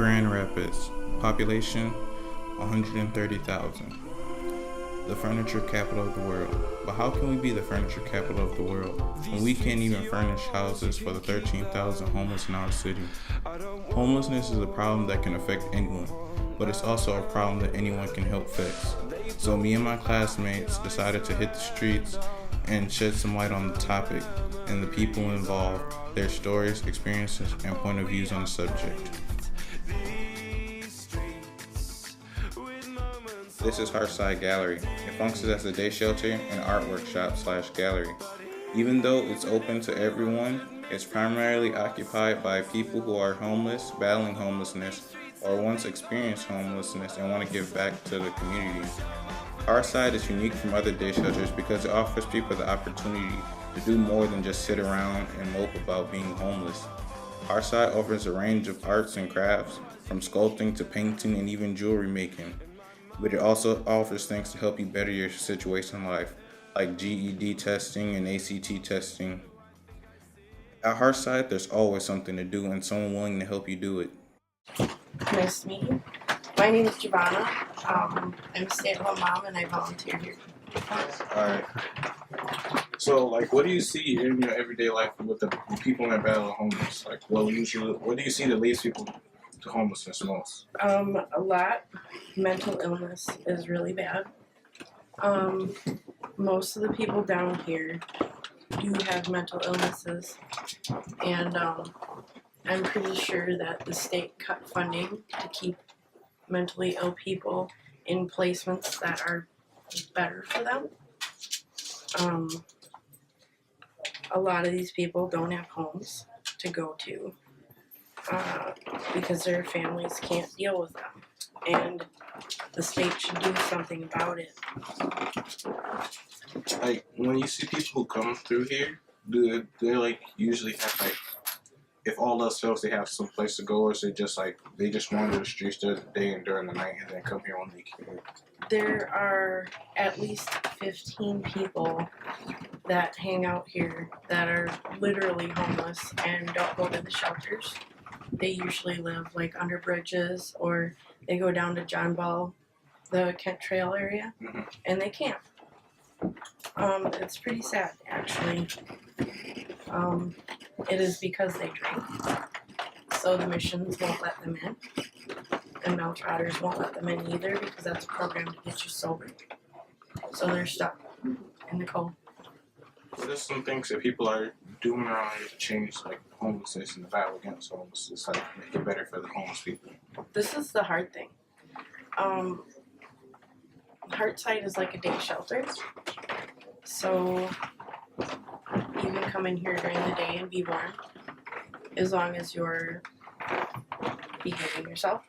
Grand Rapids, population 130,000. The furniture capital of the world. But how can we be the furniture capital of the world when we can't even furnish houses for the 13,000 homeless in our city? Homelessness is a problem that can affect anyone, but it's also a problem that anyone can help fix. So me and my classmates decided to hit the streets and shed some light on the topic and the people involved, their stories, experiences, and point of views on the subject. This is Hearthside Gallery. It functions as a day shelter and art workshop/gallery. Even though it's open to everyone, it's primarily occupied by people who are homeless, battling homelessness, or once experienced homelessness and want to give back to the community. Hearthside is unique from other day shelters because it offers people the opportunity to do more than just sit around and mope about being homeless. Hearthside offers a range of arts and crafts, from sculpting to painting and even jewelry making. But it also offers things to help you better your situation in life, like GED testing and ACT testing. At Hearthside, there's always something to do and someone willing to help you do it. Nice to meet you. My name is Giovanna. I'm a stay-at-home mom and I volunteer here. Alright. So, what do you see in your everyday life with the people that battle homeless? What do you see that leads people to homelessness most? A lot. Mental illness is really bad. Most of the people down here do have mental illnesses, and I'm pretty sure that the state cut funding to keep mentally ill people in placements that are better for them. A lot of these people don't have homes to go to because their families can't deal with them, and the state should do something about it. When you see people who come through here, do they usually have if all else fails, they have some place to go, or is it just they just wander the streets during the day and during the night and then come here when they can? There are at least 15 people that hang out here that are literally homeless and don't go to the shelters. They usually live under bridges, or they go down to John Ball, the Kent Trail area, and they camp. It's pretty sad, actually. It is because they drink. So the missions won't let them in, and Maltrotters won't let them in either because that's a program to get you sober. So they're stuck in the cold. What are some things that people are doing around here to change homelessness and the battle against homelessness, make it better for the homeless people? This is the hard thing. Hearthside is like a day shelter. So you can come in here during the day and be warm as long as you're behaving yourself.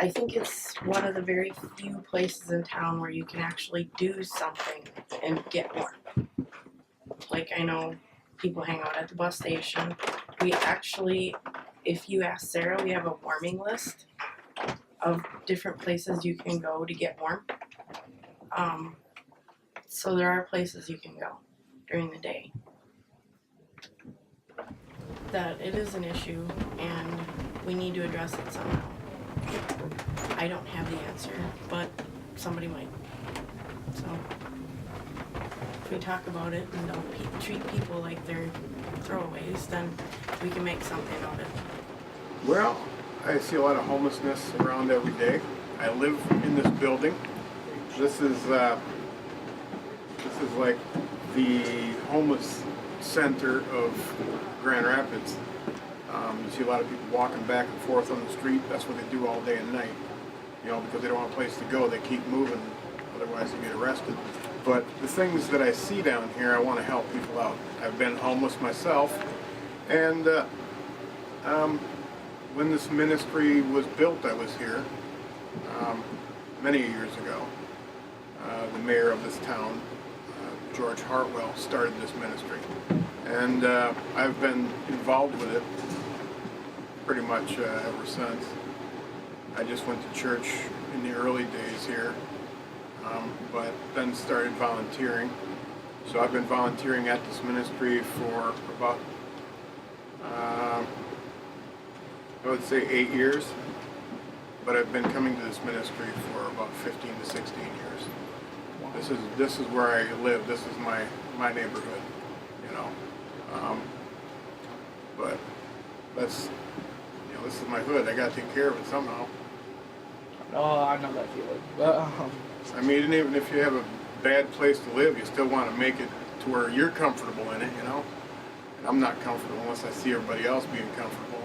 I think it's one of the very few places in town where you can actually do something and get warm. I know people hang out at the bus station. We actually, if you ask Sarah, we have a warming list of different places you can go to get warm. So there are places you can go during the day. That it is an issue and we need to address it somehow. I don't have the answer, but somebody might. So if we talk about it and don't treat people like they're throwaways, then we can make something of it. Well, I see a lot of homelessness around every day. I live in this building. This is like the homeless center of Grand Rapids. You see a lot of people walking back and forth on the street. That's what they do all day and night. Because they don't have a place to go, they keep moving. Otherwise, they get arrested. But the things that I see down here, I want to help people out. I've been homeless myself, and when this ministry was built, I was here many years ago. The mayor of this town, George Hartwell, started this ministry, and I've been involved with it pretty much ever since. I just went to church in the early days here, but then started volunteering. So I've been volunteering at this ministry for about I would say 8 years, but I've been coming to this ministry for about 15 to 16 years. This is where I live. This is my neighborhood, you know. But that's, you know, this is my hood. I got to take care of it somehow. Oh, I know that feeling. But I mean, even if you have a bad place to live, you still want to make it to where you're comfortable in it, you know. And I'm not comfortable unless I see everybody else being comfortable.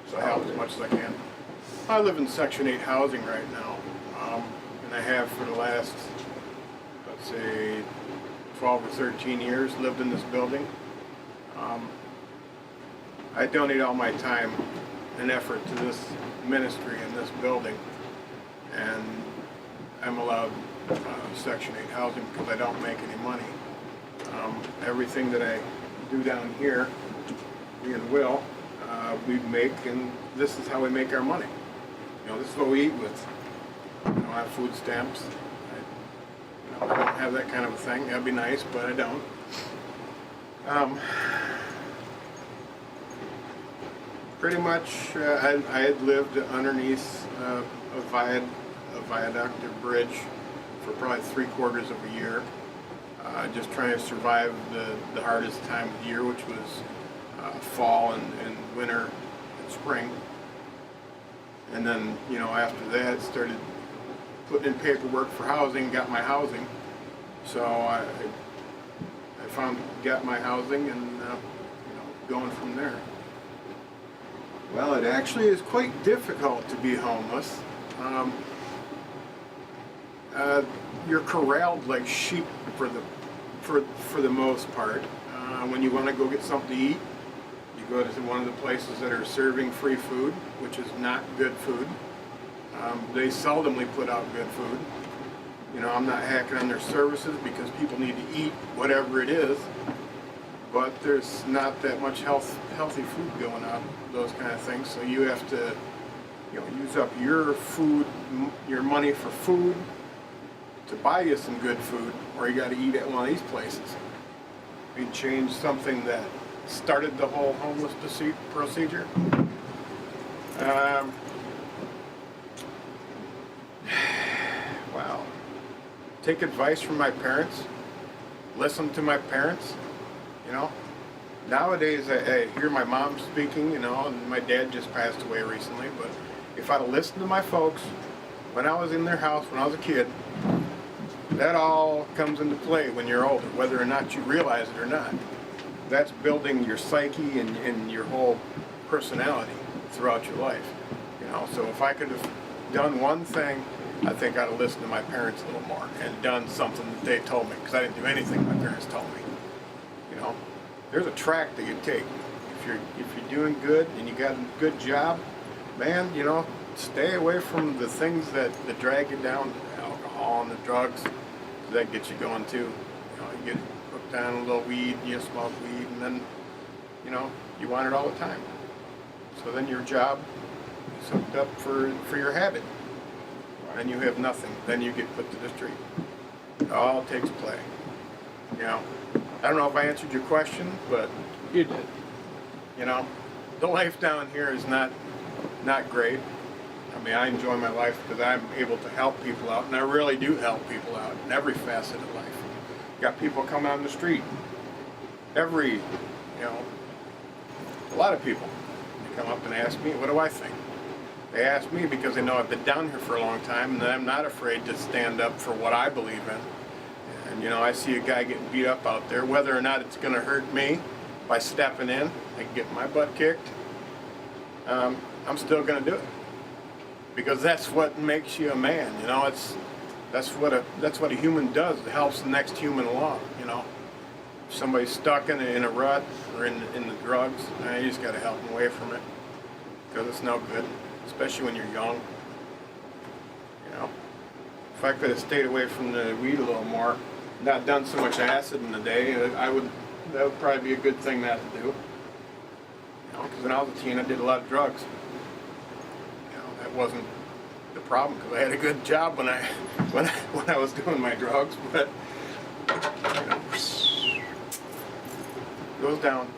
So I help as much as I can. I live in Section 8 housing right now, and I have for the last, let's say, 12 or 13 years lived in this building. I donate all my time and effort to this ministry in this building, and I'm allowed Section 8 housing because I don't make any money. Everything that I do down here, me and Will, we make, and this is how we make our money. You know, this is what we eat with. I don't have food stamps. I don't have that kind of a thing. That'd be nice, but I don't. Pretty much, I had lived underneath a viaduct or bridge for probably 3/4 of a year, just trying to survive the hardest time of the year, which was fall and winter and spring. And then, you know, after that, started putting in paperwork for housing, got my housing. So I got my housing, and you know, going from there. Well, it actually is quite difficult to be homeless. You're corralled like sheep for the most part. When you want to go get something to eat, you go to one of the places that are serving free food, which is not good food. They seldomly put out good food. You know, I'm not hacking on their services because people need to eat whatever it is, but there's not that much healthy food going on, those kind of things. So you have to, you know, use up your food, your money for food to buy you some good food, or you got to eat at one of these places. We changed something that started the whole homeless procedure. Wow. Take advice from my parents. Listen to my parents. You know, nowadays I hear my mom speaking, you know, and my dad just passed away recently, but if I'd have listened to my folks when I was in their house when I was a kid, that all comes into play when you're older, whether or not you realize it or not. That's building your psyche and your whole personality throughout your life. You know, so if I could have done one thing, I think I'd have listened to my parents a little more and done something that they told me, because I didn't do anything my parents told me. You know, there's a track that you take. If you're doing good and you got a good job, man, you know, stay away from the things that drag you down, the alcohol and the drugs, that get you going too. You know, you get hooked on a little weed, you smoke weed, and then, you know, you want it all the time. So then your job is hooked up for your habit. Then you have nothing. Then you get put to the street. It all takes play. You know, I don't know if I answered your question, but you did. You know, the life down here is not great. I mean, I enjoy my life because I'm able to help people out, and I really do help people out in every facet of life. Got people come on the street. You know, a lot of people, they come up and ask me, what do I think? They ask me because they know I've been down here for a long time, and that I'm not afraid to stand up for what I believe in. And, you know, I see a guy getting beat up out there, whether or not it's going to hurt me by stepping in, I can get my butt kicked. I'm still going to do it. Because that's what makes you a man, you know. That's what a human does. It helps the next human along, you know. If somebody's stuck in a rut or in the drugs, you just got to help them away from it, because it's no good, especially when you're young. You know, if I could have stayed away from the weed a little more, not done so much acid in the day, that would probably be a good thing not to do. You know, because when I was a teen, I did a lot of drugs. Wasn't the problem, because I had a good job when I was doing my drugs, but you know, goes down.